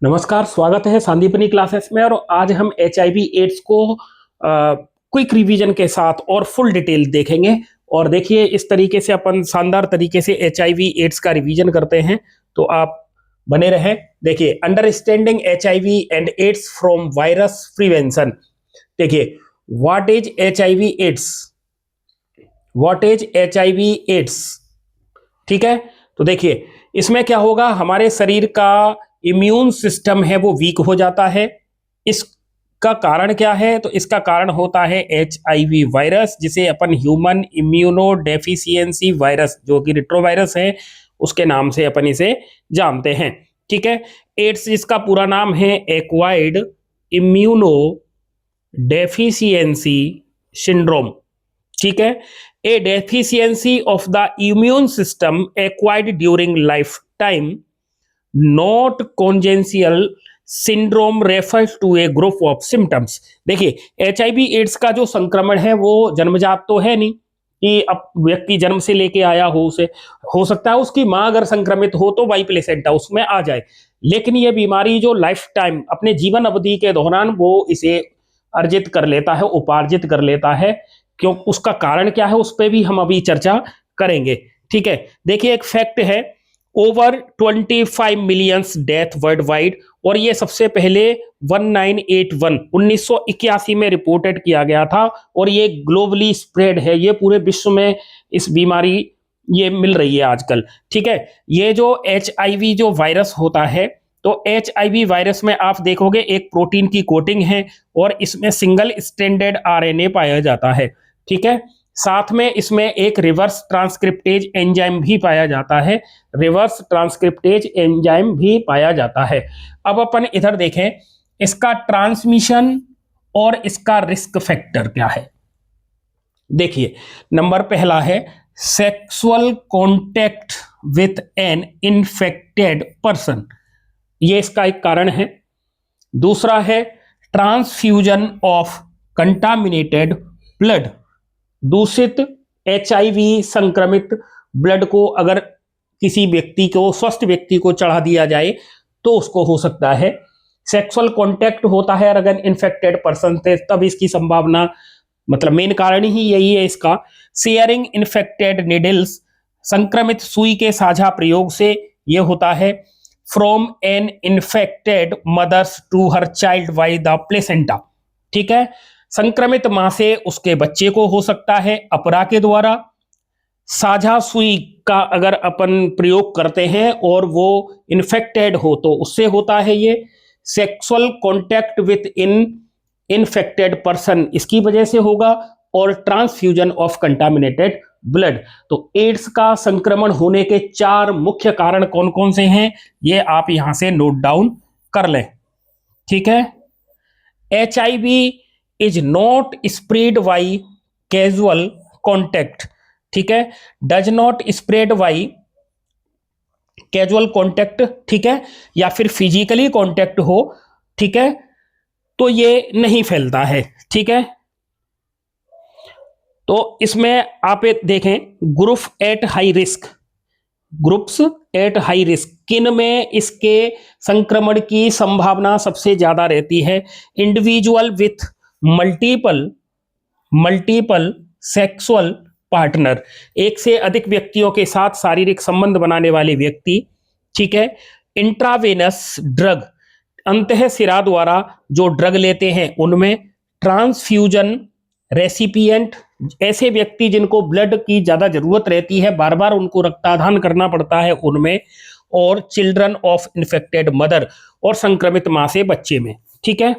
नमस्कार, स्वागत है संदीपनी क्लासेस में। और आज हम HIV एड्स को क्विक रिवीजन के साथ और फुल डिटेल देखेंगे। और देखिए, इस तरीके से अपन शानदार तरीके से HIV एड्स का रिवीजन करते हैं, तो आप बने रहें। देखिए, understanding HIV and AIDS from virus prevention. देखिए, what is HIV AIDS, what is HIV AIDS. ठीक है, तो देखिए इसमें क्या होगा, हमारे शरीर का इम्यून सिस्टम है वो वीक हो जाता है। इसका कारण क्या है, तो इसका कारण होता है HIV वायरस, जिसे अपन ह्यूमन इम्यूनो डेफिशिएंसी वायरस, जो कि रिट्रोवायरस है, उसके नाम से अपन इसे जानते हैं। ठीक है, एड्स इसका पूरा नाम है एक्वायर्ड इम्यूनो डेफिशिएंसी सिंड्रोम। ठीक है, a deficiency of the immune system acquired during lifetime, not congenital syndrome refers to a group of symptoms. देखिए, HIV एड्स का जो संक्रमण है वो जन्मजात तो है नहीं कि अब व्यक्ति जन्म से लेके आया हो, उसे हो सकता है उसकी मां अगर संक्रमित हो तो वाई प्लेसेंटा उसमें आ जाए, लेकिन ये बीमारी जो लाइफ टाइम अपने जीवन अवधि के दौरान वो इसे अर्जित कर लेता है, उपार्जित कर लेता है। क्यों, उसका कारण क्या है, उस पर भी हम अभी चर्चा करेंगे। ठीक है, देखिए एक फैक्ट है, over 25 millions death world wide, और ये सबसे पहले 1981 में रिपोर्टेड किया गया था, और ये ग्लोबली स्प्रेड है, ये पूरे विश्व में इस बीमारी ये मिल रही है आजकल। ठीक है, ये जो HIV जो वायरस होता है, तो HIV वायरस में आप देखोगे एक प्रोटीन की कोटिंग है और इसमें सिंगल स्ट्रैंडेड RNA पाया जाता है। ठीक है, साथ में इसमें एक रिवर्स ट्रांसक्रिप्टेज एंजाइम भी पाया जाता है, रिवर्स ट्रांसक्रिप्टेज एंजाइम भी पाया जाता है। अब अपन इधर देखें, इसका ट्रांसमिशन और इसका रिस्क फैक्टर क्या है। देखिए, नंबर पहला है sexual contact with an infected person, ये इसका एक कारण है। दूसरा है ट्रांसफ्यूजन ऑफ कंटामिनेटेड ब्लड, दूषित HIV संक्रमित ब्लड को अगर किसी व्यक्ति को, स्वस्थ व्यक्ति को चढ़ा दिया जाए तो उसको हो सकता है। सेक्सुअल कांटेक्ट होता है अगर इन्फेक्टेड पर्सन थे, तब इसकी संभावना, मतलब मेन कारण ही यही है इसका। शेयरिंग इन्फेक्टेड निडल्स, संक्रमित सुई के साझा प्रयोग से यह होता है। From an infected mothers to her child by the placenta. ठीक है, संक्रमित मां से उसके बच्चे को हो सकता है अपरा के द्वारा। साझा सुई का अगर अपन प्रयोग करते हैं और वो इन्फेक्टेड हो तो उससे होता है ये। Sexual contact with infected person, इसकी वजह से होगा। और ट्रांसफ्यूजन ऑफ कंटामिनेटेड ब्लड। तो एड्स का संक्रमण होने के 4 मुख्य कारण कौन कौन से हैं, ये आप यहां से नोट डाउन कर लें। ठीक है, HIV is not spread by casual contact. ठीक है, does not spread by casual contact, ठीक है, या फिर फिजिकली कॉन्टैक्ट हो, ठीक है, तो ये नहीं फैलता है। ठीक है, तो इसमें आप देखें group at high risk, groups at high risk, किन में इसके संक्रमण की संभावना सबसे ज्यादा रहती है। Individual with multiple sexual partner, एक से अधिक व्यक्तियों के साथ शारीरिक संबंध बनाने वाले व्यक्ति। ठीक है, इंट्रावेनस ड्रग, अंतः सिरा द्वारा जो ड्रग लेते हैं उनमें। ट्रांसफ्यूजन रेसिपिएंट, ऐसे व्यक्ति जिनको ब्लड की ज्यादा जरूरत रहती है, बार बार उनको रक्तादान करना पड़ता है, उनमें। और चिल्ड्रन ऑफ इन्फेक्टेड मदर, और संक्रमित मां से बच्चे में। ठीक है,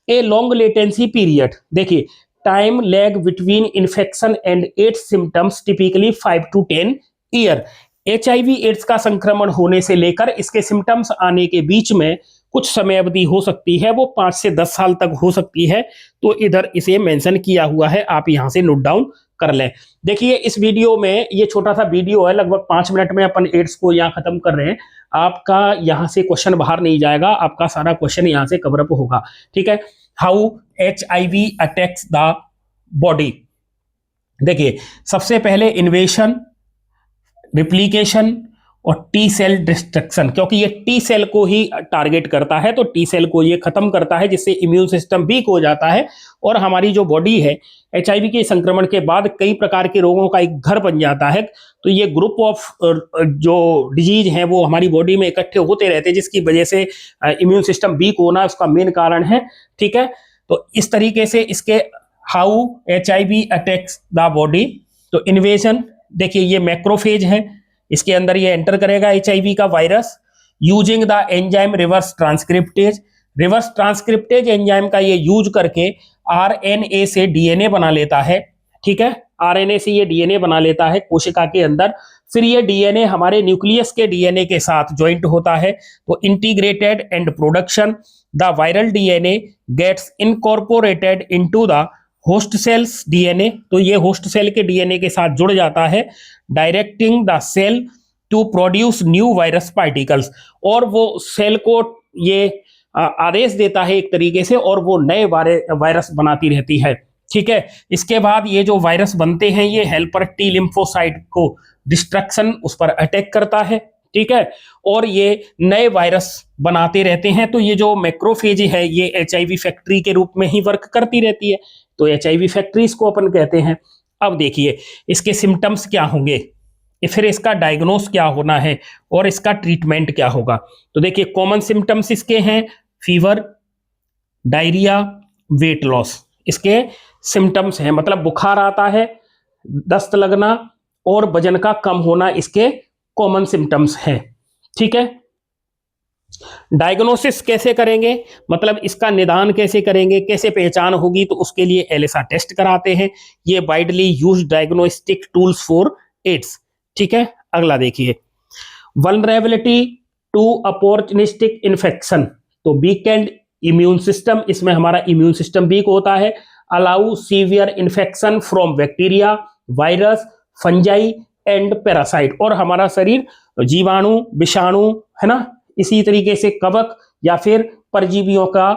ए लॉन्ग लेटेंसी पीरियड, देखिए time lag between infection and AIDS symptoms typically 5 to 10 year. HIV AIDS का संक्रमण होने से लेकर इसके सिम्टम्स आने के बीच में कुछ समय अवधि हो सकती है, वो 5 से 10 साल तक हो सकती है। तो इधर इसे मेंशन किया हुआ है, आप यहां से नोट डाउन कर लें। देखिए, इस वीडियो में, ये छोटा सा वीडियो है, लगभग 5 मिनट में अपन एड्स को यहाँ खत्म कर रहे हैं। आपका यहां से क्वेश्चन बाहर नहीं जाएगा, आपका सारा क्वेश्चन यहां से कवरअप होगा। ठीक है, how HIV attacks the body. देखिए, सबसे पहले इन्वेशन, रिप्लिकेशन और टी सेल डिस्ट्रक्शन, क्योंकि ये टी सेल को ही टारगेट करता है, तो टी सेल को ये खत्म करता है, जिससे इम्यून सिस्टम वीक हो जाता है और हमारी जो बॉडी है एचआईवी के संक्रमण के बाद कई प्रकार के रोगों का एक घर बन जाता है। तो ये ग्रुप ऑफ जो डिजीज हैं वो हमारी बॉडी में इकट्ठे होते रहते हैं, जिसकी वजह से इम्यून सिस्टम वीक होना उसका मेन कारण है। ठीक है, तो इस तरीके से इसके how HIV attacks the body. तो इन्वेजन, देखिए ये मैक्रोफेज है, इसके अंदर ये एंटर करेगा एचआईवी का virus using the enzyme reverse transcriptase. Reverse transcriptase enzyme का ये यूज करके आरएनए से डीएनए बना लेता है। ठीक है, आरएनए से ये डीएनए बना लेता है कोशिका के अंदर, फिर ये डीएनए हमारे न्यूक्लियस के डीएनए के साथ ज्वाइंट होता है। तो integrated and production the viral DNA gets incorporated into the host cells DNA. तो ये होस्ट सेल के डीएनए के साथ जुड़ जाता है, directing the cell to produce new virus particles. और वो सेल को ये आदेश देता है एक तरीके से, और वो नए वायरस बनाती रहती है। ठीक है, इसके बाद ये जो वायरस बनते हैं ये हेल्पर टी लिम्फोसाइट को डिस्ट्रक्शन उस पर अटैक करता है। ठीक है, और ये नए वायरस बनाते रहते हैं। तो ये जो मैक्रोफेज है ये एचआईवी फैक्ट्री के रूप में ही वर्क करती रहती है, तो एचआईवी फैक्ट्री इसको अपन कहते हैं। अब देखिए इसके सिम्टम्स क्या होंगे, फिर इसका डायग्नोस क्या होना है और इसका ट्रीटमेंट क्या होगा। तो देखिए कॉमन सिम्टम्स इसके हैं फीवर, डायरिया, वेट लॉस, इसके सिम्टम्स हैं। मतलब बुखार आता है, दस्त लगना और वजन का कम होना इसके कॉमन सिम्टम्स हैं। ठीक है, डायग्नोसिस कैसे करेंगे, मतलब इसका निदान कैसे करेंगे, कैसे पहचान होगी, तो उसके लिए एलिसा टेस्ट कराते हैं। ये widely used diagnostic tools for AIDS. ठीक है, अगला देखिए वल्नरेबिलिटी टू अपॉर्चुनिस्टिक इन्फेक्शन। तो वीकेंड इम्यून सिस्टम, इसमें हमारा इम्यून सिस्टम वीक होता है। Allow severe infection from bacteria, virus, fungi and parasite. और हमारा शरीर जीवाणु, विषाणु, है ना, इसी तरीके से कवक या फिर परजीवियों का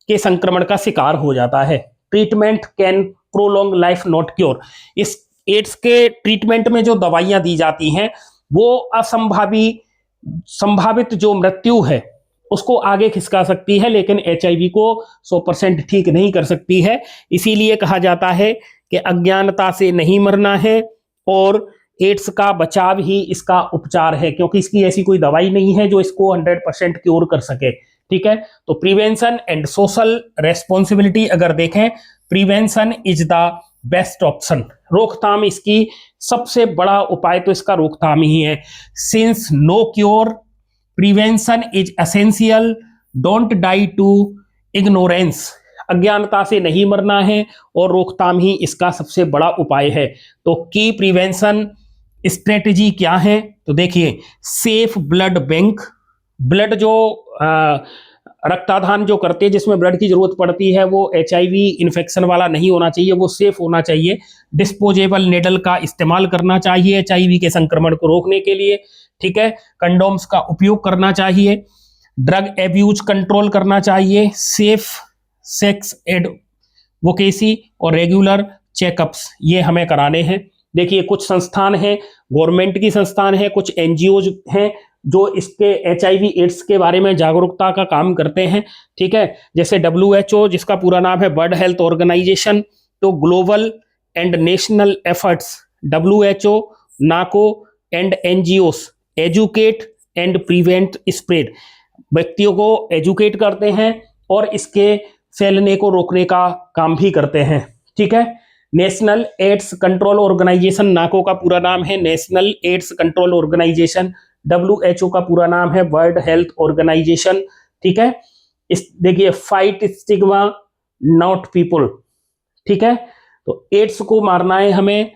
के संक्रमण का शिकार हो जाता है। Treatment can prolong life not cure. इस एड्स के ट्रीटमेंट में जो दवाइयां दी जाती हैं वो संभावित जो मृत्यु है उसको आगे खिसका सकती है, लेकिन एचआईवी को 100% ठीक नहीं कर सकती है। इसीलिए कहा जाता है कि अज्ञानता से नहीं मरना है और एड्स का बचाव ही इसका उपचार है, क्योंकि इसकी ऐसी कोई दवाई नहीं है जो इसको 100% क्योर कर सके। ठीक है, तो प्रिवेंशन एंड सोशल रेस्पॉन्सिबिलिटी अगर देखें, prevention is the best option. रोकथाम इसकी सबसे बड़ा उपाय तो इसका रोकथाम ही है। Since no cure, prevention is essential, don't die to ignorance. अज्ञानता से नहीं मरना है और रोकथाम ही इसका सबसे बड़ा उपाय है। तो की प्रिवेंशन स्ट्रेटजी क्या है, तो देखिए सेफ ब्लड बैंक। ब्लड जो रक्तादान जो करते हैं जिसमें ब्लड की जरूरत पड़ती है वो एचआईवी इन्फेक्शन वाला नहीं होना चाहिए, वो सेफ होना चाहिए। डिस्पोजेबल नेडल का इस्तेमाल करना चाहिए एचआईवी के संक्रमण को रोकने के लिए। ठीक है, कंडोम्स का उपयोग करना चाहिए। ड्रग एब्यूज कंट्रोल करना चाहिए। सेफ सेक्स एडवोकेसी और रेगुलर चेकअप्स ये हमें कराने हैं। देखिए कुछ संस्थान हैं, गवर्नमेंट की संस्थान है, कुछ एनजीओ हैं जो इसके एचआईवी एड्स के बारे में जागरूकता का काम करते हैं। ठीक है, जैसे WHO जिसका पूरा नाम है वर्ल्ड हेल्थ ऑर्गेनाइजेशन। तो global and national efforts WHO, Nako and NGOs educate and prevent spread. व्यक्तियों को एजुकेट करते हैं और इसके फैलने को रोकने का काम भी करते हैं। ठीक है, national AIDS control organisation, NACO का पूरा नाम है national AIDS control organisation. WHO का पूरा नाम है वर्ल्ड हेल्थ ऑर्गेनाइजेशन। ठीक है, इस देखिए फाइट स्टिग्मा नॉट पीपल। ठीक है, तो एड्स को मारना है हमें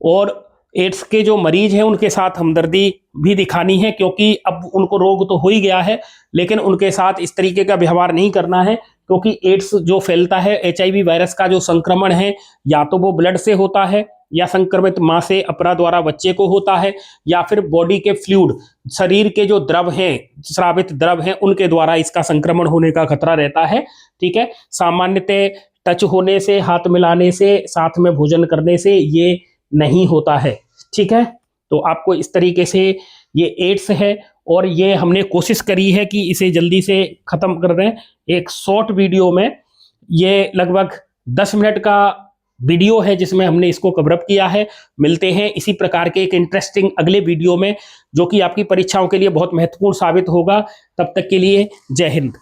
और एड्स के जो मरीज हैं उनके साथ हमदर्दी भी दिखानी है, क्योंकि अब उनको रोग तो हो ही गया है लेकिन उनके साथ इस तरीके का व्यवहार नहीं करना है, क्योंकि एड्स जो फैलता है एचआईवी वायरस का जो संक्रमण है या तो वो ब्लड से होता है या संक्रमित मां से अपरा द्वारा बच्चे को होता है, या फिर बॉडी के फ्लूइड, शरीर के जो द्रव हैं, स्रावित द्रव हैं, उनके द्वारा इसका संक्रमण होने का खतरा रहता है। ठीक है, सामान्यतः टच होने से, हाथ मिलाने से, साथ में भोजन करने से ये नहीं होता है। ठीक है, तो आपको इस तरीके से ये एड्स है और ये हमने कोशिश करी है कि इसे जल्दी से ख़त्म कर दें एक शॉर्ट वीडियो में। ये लगभग 10 मिनट का वीडियो है जिसमें हमने इसको कवरअप किया है। मिलते हैं इसी प्रकार के एक इंटरेस्टिंग अगले वीडियो में जो कि आपकी परीक्षाओं के लिए बहुत महत्वपूर्ण साबित होगा। तब तक के लिए जय हिंद।